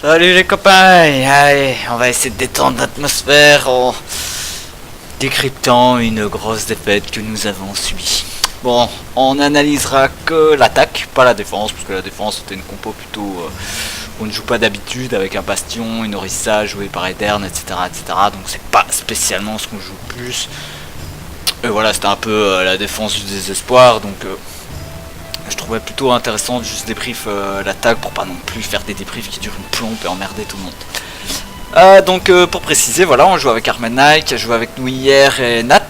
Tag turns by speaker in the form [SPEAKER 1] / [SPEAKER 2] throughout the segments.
[SPEAKER 1] Salut les copains, allez, on va essayer de détendre l'atmosphère en décryptant une grosse défaite que nous avons subie. Bon, on analysera que l'attaque, pas la défense, parce que la défense c'était une compo plutôt on ne joue pas d'habitude avec un bastion, une Orisa jouée par Edern, etc. Donc c'est pas spécialement ce qu'on joue le plus. Et voilà, c'était un peu la défense du désespoir, donc je trouvais plutôt intéressant de juste débrief l'attaque pour pas non plus faire des débriefs qui durent une plombe et emmerder tout le monde. Donc pour préciser, voilà, on joue avec Armenai qui a joué avec nous hier et Nat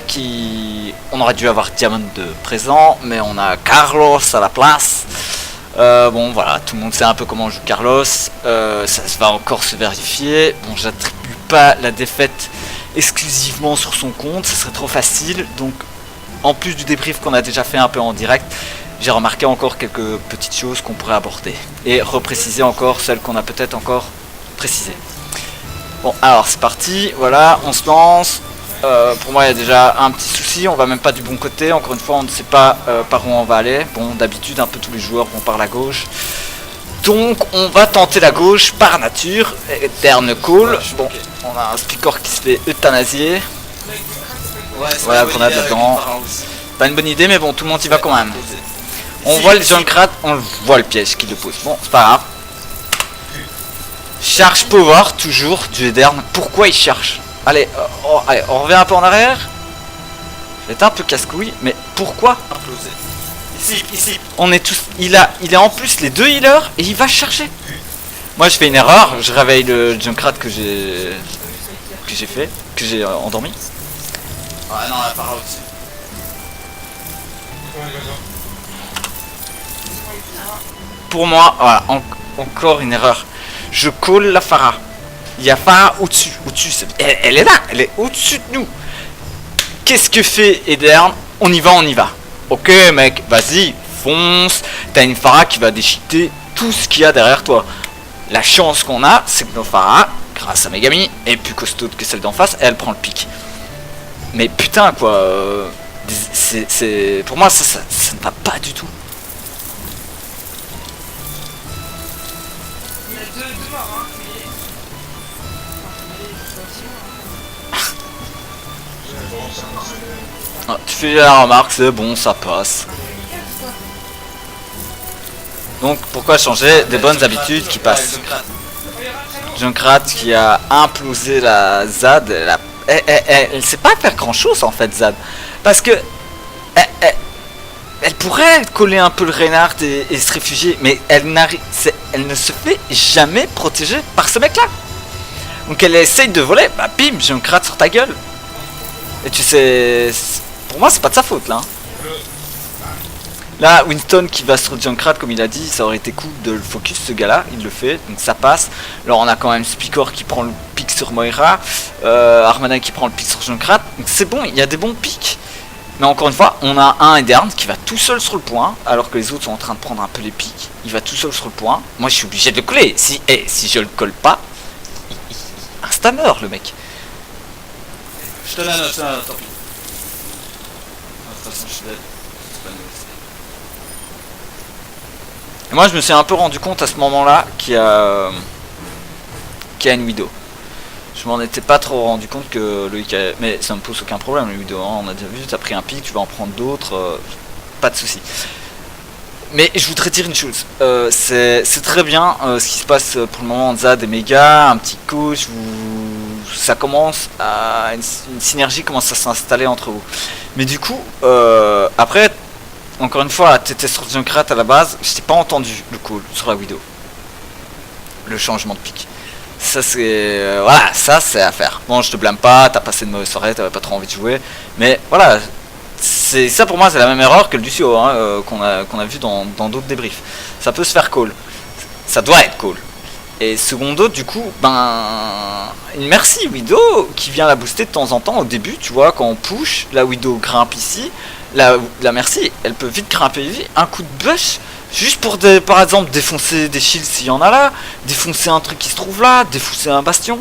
[SPEAKER 1] qui... On aurait dû avoir Diamond de présent, mais on a Carlos à la place. Bon voilà, tout le monde sait un peu comment on joue Carlos, ça va encore se vérifier. Bon, j'attribue pas la défaite exclusivement sur son compte, ce serait trop facile, donc en plus du débrief qu'on a déjà fait un peu en direct, j'ai remarqué encore quelques petites choses qu'on pourrait aborder et repréciser encore celles qu'on a peut-être encore précisées. Bon, alors c'est parti, voilà, on se lance. Pour moi il y a déjà un petit souci, on va même pas du bon côté, encore une fois on ne sait pas par où on va aller. Bon, d'habitude un peu tous les joueurs vont par la gauche, donc on va tenter la gauche par nature. Eterne call. Bon, on a un speaker qui se fait euthanasier. Voilà, qu'on a dedans. Pas une bonne idée, mais bon, tout le monde y va quand même. On voit le Junkrat, on voit le piège qu'il le pose. Bon, c'est pas grave. Charge power, toujours du Edern. Pourquoi il charge? Allez, allez, on revient un peu en arrière. C'est un peu casse-couille, mais pourquoi?
[SPEAKER 2] Ici.
[SPEAKER 1] On est tous. Il est en plus les deux healers et il va chercher. Moi, je fais une erreur. Je réveille le Junkrat que j'ai endormi.
[SPEAKER 2] Ah non, la Pharah aussi.
[SPEAKER 1] Pour moi, voilà, encore une erreur. Je call la Pharah. Il y a Pharah au-dessus. Elle est là, elle est au-dessus de nous. Qu'est-ce que fait Edern? On y va. Ok mec, vas-y, fonce. T'as une Pharah qui va déchiqueter tout ce qu'il y a derrière toi. La chance qu'on a, c'est que nos Pharah, grâce à Megami, est plus costaud que celle d'en face et elle prend le pic. Mais putain quoi, pour moi ça ne va pas du tout.
[SPEAKER 3] Il y a deux morts, hein,
[SPEAKER 1] Ah, tu fais la remarque, c'est bon, ça passe. Donc pourquoi changer des bonnes habitudes qui passent? Junkrat qui a implosé la ZAD, elle sait pas faire grand chose en fait, ZAD, parce que elle pourrait coller un peu le Reinhardt et se réfugier, mais elle ne se fait jamais protéger par ce mec là. Donc elle essaye de voler, bah bim, Junkrat sur ta gueule. Et tu sais, pour moi c'est pas de sa faute là. Là, Winston qui va sur Junkrat, comme il a dit, ça aurait été cool de le focus ce gars-là, il le fait, donc ça passe. Alors on a quand même Speaker qui prend le pic sur Moira, Armada qui prend le pic sur Junkrat, donc c'est bon, il y a des bons pics. Mais encore une fois, on a un Edern qui va tout seul sur le point, alors que les autres sont en train de prendre un peu les pics. Il va tout seul sur le point, moi je suis obligé de le coller, si je le colle pas, insta-meurt le mec.
[SPEAKER 2] Je te la note, tant pis. De toute façon, je suis dead. C'est pas nouveau.
[SPEAKER 1] Et moi je me suis un peu rendu compte à ce moment-là qu'il y a une Widow. Je m'en étais pas trop rendu compte que Loïc avait... Mais ça me pose aucun problème le Widow, hein. On a déjà vu, t'as pris un pic, tu vas en prendre d'autres, pas de soucis. Mais je voudrais dire une chose, c'est très bien ce qui se passe pour le moment, Zad et Mega, un petit coach, ça commence à... Une synergie commence à s'installer entre vous. Mais du coup, après... Encore une fois, t'étais sur Junkrat à la base, je t'ai pas entendu le call sur la Widow. Le changement de pic. Ça c'est... voilà, ça c'est à faire. Bon, je te blâme pas, t'as passé une mauvaise soirée, t'avais pas trop envie de jouer. Mais voilà, c'est ça pour moi c'est la même erreur que le Lucio hein, qu'on a vu dans d'autres débriefs. Ça peut se faire call. Ça doit être call. Et secondo, du coup, ben... Merci Widow qui vient la booster de temps en temps au début, tu vois, quand on push, la Widow grimpe ici. La Merci, elle peut vite grimper ici, un coup de bush, juste pour par exemple défoncer des shields s'il y en a là, défoncer un truc qui se trouve là, défoncer un bastion.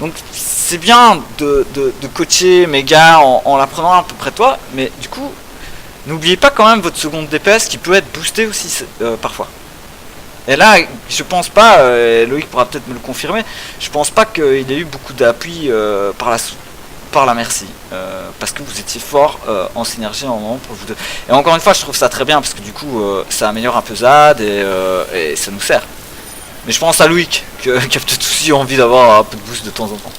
[SPEAKER 1] Donc c'est bien de coacher Mega en la prenant à peu près toi, mais du coup, n'oubliez pas quand même votre seconde DPS qui peut être boostée aussi parfois. Et là, je pense pas, Loïc pourra peut-être me le confirmer, je pense pas qu'il ait eu beaucoup d'appui par la merci. Parce que vous étiez fort en synergie en moment pour vous deux. Et encore une fois, je trouve ça très bien parce que du coup, ça améliore un peu Zad et ça nous sert. Mais je pense à Loïc qui a peut-être aussi envie d'avoir un peu de boost de temps en temps.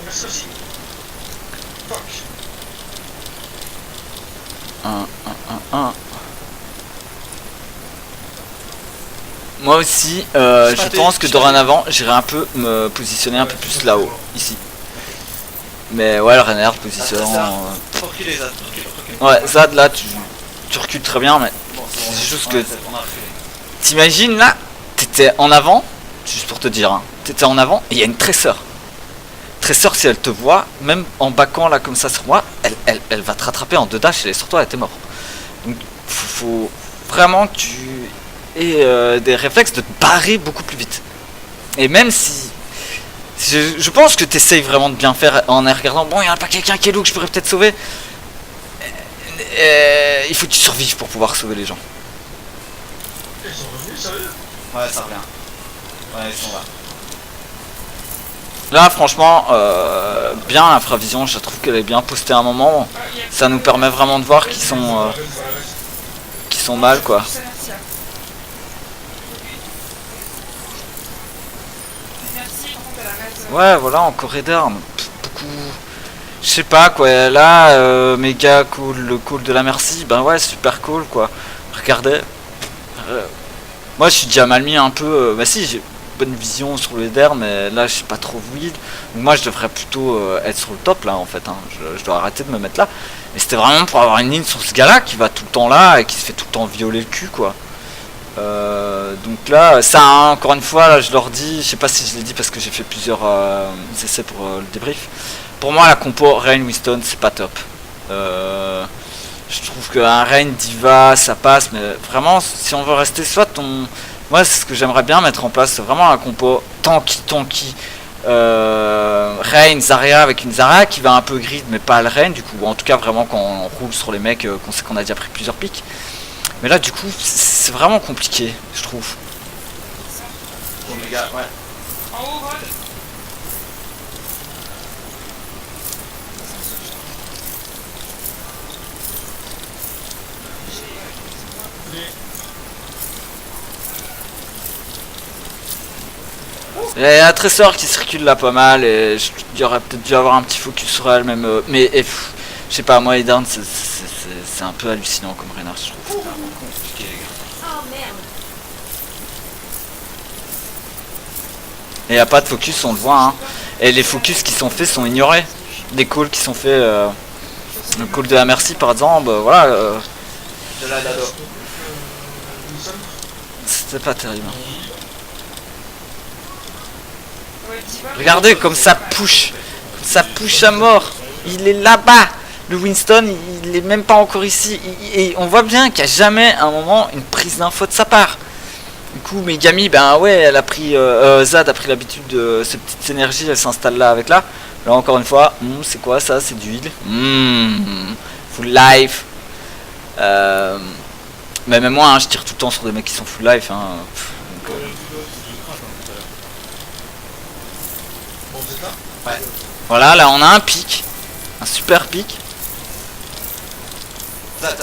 [SPEAKER 3] Merci aussi. Fuck.
[SPEAKER 1] 1. Moi aussi, je pense que dorénavant, j'irai un peu me positionner un peu plus là-haut, ici. Mais ouais, le Reinhardt positionnant...
[SPEAKER 2] Recule, Zad, recule.
[SPEAKER 1] Ouais, Zad là, tu recules très bien, mais
[SPEAKER 2] Bon,
[SPEAKER 1] c'est juste
[SPEAKER 2] on
[SPEAKER 1] que...
[SPEAKER 2] a reculé.
[SPEAKER 1] T'imagines là, t'étais en avant, juste pour te dire, hein, t'étais en avant, et il y a une tresseur. Tresseur, si elle te voit, même en backant là comme ça sur moi, elle va te rattraper en 2 dash et sur toi, elle était mort. Donc, faut vraiment que tu aies des réflexes de te barrer beaucoup plus vite. Et même si... Je pense que tu essayes vraiment de bien faire en regardant, bon, il n'y a pas quelqu'un qui est lourd que je pourrais peut-être sauver. Il faut que tu survives pour pouvoir sauver les gens.
[SPEAKER 3] Ils sont revenus, sérieux?
[SPEAKER 2] Ouais, ça revient. Ouais, ils sont là.
[SPEAKER 1] Là, franchement, bien l'infravision, je trouve qu'elle est bien postée à un moment. Ça nous permet vraiment de voir qu'ils sont mal, quoi. Ouais, voilà, encore d'armes. Beaucoup. Je sais pas quoi, là, méga cool, le call de la merci, ben ouais, super cool quoi. Regardez. Moi je suis déjà mal mis un peu. Bah si, j'ai bonne vision sur le DER, mais là je suis pas trop vide. Donc moi je devrais plutôt être sur le top là en fait. Hein. Je dois arrêter de me mettre là. Mais c'était vraiment pour avoir une ligne sur ce gars là qui va tout le temps là et qui se fait tout le temps violer le cul quoi. Donc là, ça hein, encore une fois, là, je leur dis, je sais pas si je l'ai dit parce que j'ai fait plusieurs essais pour le débrief. Pour moi, la compo Rain Winston, c'est pas top. Je trouve qu'un Rain Diva, ça passe, mais vraiment, si on veut rester soit moi, c'est ce que j'aimerais bien mettre en place, c'est vraiment la compo tanky. Rain, Zarya avec une Zarya qui va un peu grid, mais pas le Rain, du coup, en tout cas, vraiment quand on roule sur les mecs, qu'on sait qu'on a déjà pris plusieurs pics. Mais là, du coup, c'est vraiment compliqué, je trouve.
[SPEAKER 2] Bon, les gars, ouais.
[SPEAKER 4] En haut, Rod.
[SPEAKER 1] Il y a un trésor qui circule là pas mal et j'aurais peut-être dû avoir un petit focus sur elle même. Mais je sais pas, moi et Darn, c'est un peu hallucinant comme Reinhardt, je trouve.
[SPEAKER 2] Compliqué, les gars.
[SPEAKER 4] Oh merde.
[SPEAKER 1] Et y a pas de focus, on le voit. Hein. Et les focus qui sont faits sont ignorés. Des calls qui sont faits. Le call de la merci par exemple, voilà.
[SPEAKER 2] De la Dado.
[SPEAKER 1] C'était pas terrible. Hein.
[SPEAKER 4] Ouais, Diva.
[SPEAKER 1] Regardez comme ça push. Comme ça push à mort. Il est là-bas. Le Winston, il est même pas encore ici. Et on voit bien qu'il n'y a jamais un moment une prise d'info de sa part. Du coup, Megami, ben ouais, elle a pris. Zad a pris l'habitude de ces petites énergies, elle s'installe là avec là. Là, encore une fois, c'est quoi ça? C'est du heal. Full life. Mais même moi, hein, je tire tout le temps sur des mecs qui sont full life. Hein. Donc,
[SPEAKER 3] Bon, vous êtes là?
[SPEAKER 2] Ouais.
[SPEAKER 1] voilà, là on a un pic. Un super pic.
[SPEAKER 2] Zad.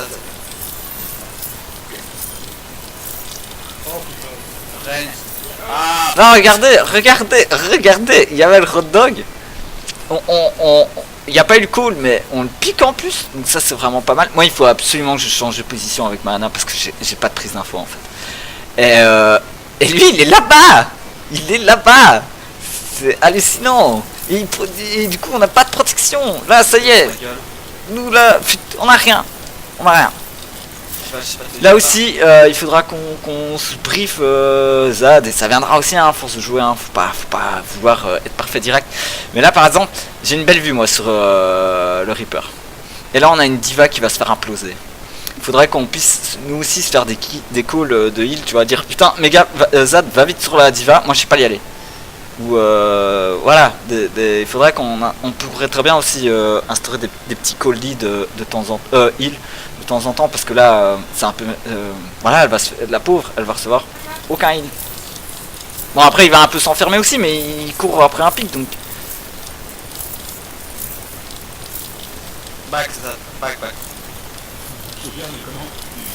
[SPEAKER 3] Oh putain.
[SPEAKER 2] Rain. Ah.
[SPEAKER 1] Non, regardez, il y avait le hot dog. Il n'y a pas eu le call, mais on le pique en plus. Donc ça, c'est vraiment pas mal. Moi, il faut absolument que je change de position avec ma Ana parce que j'ai pas de prise d'info en fait. Et lui, il est là-bas. C'est hallucinant. Et du coup, on n'a pas de protection. Là, ça y est. Nous, là, on a rien. Là aussi, il faudra qu'on se briefe Zad, et ça viendra aussi à force de jouer, hein, faut pas vouloir être parfait direct. Mais là par exemple, j'ai une belle vue moi sur le Reaper. Et là on a une diva qui va se faire imploser. Il faudrait qu'on puisse nous aussi se faire des calls de heal, tu vois, dire putain méga Zad va vite sur la diva, moi je sais pas y aller. Ou voilà, il faudrait on pourrait très bien aussi instaurer des petits calls de temps en heal de temps en temps parce que là c'est un peu voilà, elle va la pauvre, elle va recevoir aucun heal. Bon après il va un peu s'enfermer aussi mais il court après un pic donc
[SPEAKER 2] Back, c'est ça. Back.
[SPEAKER 3] Je me souviens, mais comment?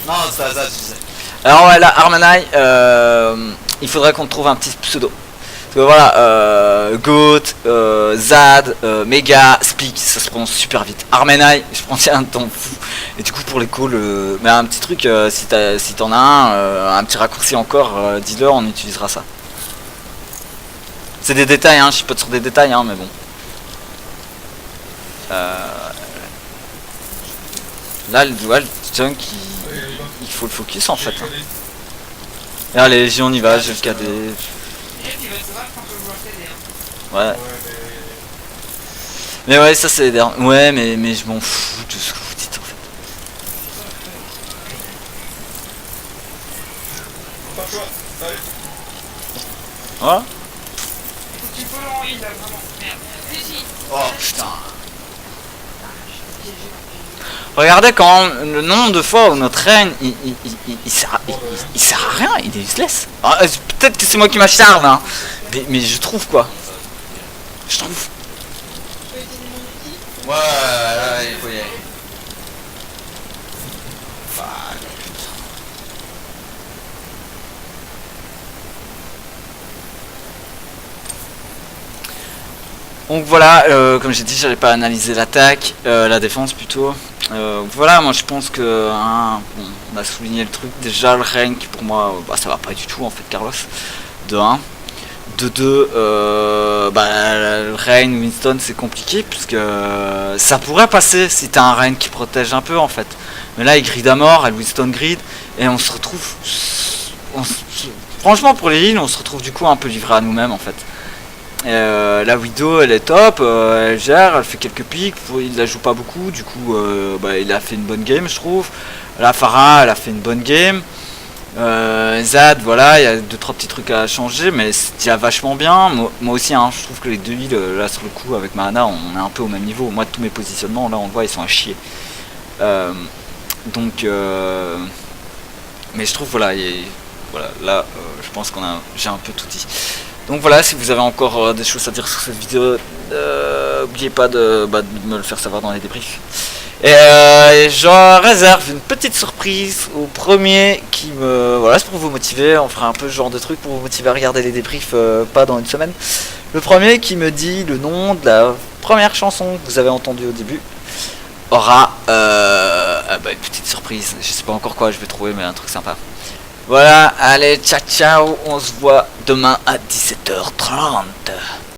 [SPEAKER 2] Non, c'est ça, tu disais.
[SPEAKER 1] alors ouais là Armanai il faudrait qu'on trouve un petit pseudo. Parce que voilà, Goat, Zad, Mega, Speak, ça se prononce super vite. Armenai, je prends un temps fou. Et du coup pour les calls, mais un petit truc, si t'en as un petit raccourci encore, dis-le, on utilisera ça. C'est des détails, hein, je suis pas sur des détails, hein, mais bon. Là, le junk, il faut le focus en fait. Hein. Et allez, on y va, j'ai le KD.
[SPEAKER 4] Il va se battre quand je vois t'aider.
[SPEAKER 1] Ouais.
[SPEAKER 3] Ouais,
[SPEAKER 1] Mais ouais, ça c'est dernier. Ouais, mais je m'en fous de ce que vous dites en fait.
[SPEAKER 3] pas de choix. Allez.
[SPEAKER 1] Voilà.
[SPEAKER 4] Faut que tu follow en heal là, vraiment. Merde. Si.
[SPEAKER 2] Oh,
[SPEAKER 1] Putain. Regardez quand le nombre de fois où notre reine il sert à rien, il est useless. Ah, peut-être que c'est moi qui m'acharne, hein. Mais je trouve quoi. Je trouve.
[SPEAKER 4] Tu peux utiliser mon outil?
[SPEAKER 2] ouais, il faut y aller.
[SPEAKER 1] Donc voilà, comme j'ai dit, j'allais pas analyser l'attaque, la défense plutôt. Voilà, moi je pense que hein, bon, on a souligné le truc. Déjà le rank pour moi, bah, ça va pas du tout en fait, Carlos. De 1. De 2, le Rain Winston c'est compliqué puisque ça pourrait passer si t'as un Rain qui protège un peu en fait. Mais là il grid à mort, elle Winston grid et on se retrouve. Franchement pour les heals on se retrouve du coup un peu livré à nous-mêmes en fait. La Widow elle est top, elle gère, elle fait quelques pics, il la joue pas beaucoup, du coup il a fait une bonne game je trouve. La Pharah elle a fait une bonne game. Zad voilà, il y a 2-3 petits trucs à changer mais c'est déjà vachement bien. Moi aussi hein, je trouve que les deux heals là sur le coup avec Mahana on est un peu au même niveau. Moi tous mes positionnements là on le voit ils sont à chier. Mais je trouve voilà, voilà là je pense j'ai un peu tout dit. Donc voilà, si vous avez encore des choses à dire sur cette vidéo, n'oubliez pas de me le faire savoir dans les débriefs. Et je réserve une petite surprise au premier qui me... Voilà, c'est pour vous motiver, on fera un peu ce genre de truc pour vous motiver à regarder les débriefs, pas dans une semaine. Le premier qui me dit le nom de la première chanson que vous avez entendue au début aura une petite surprise. Je sais pas encore quoi je vais trouver, mais un truc sympa. Voilà, allez, ciao ciao, on se voit demain à 17h30.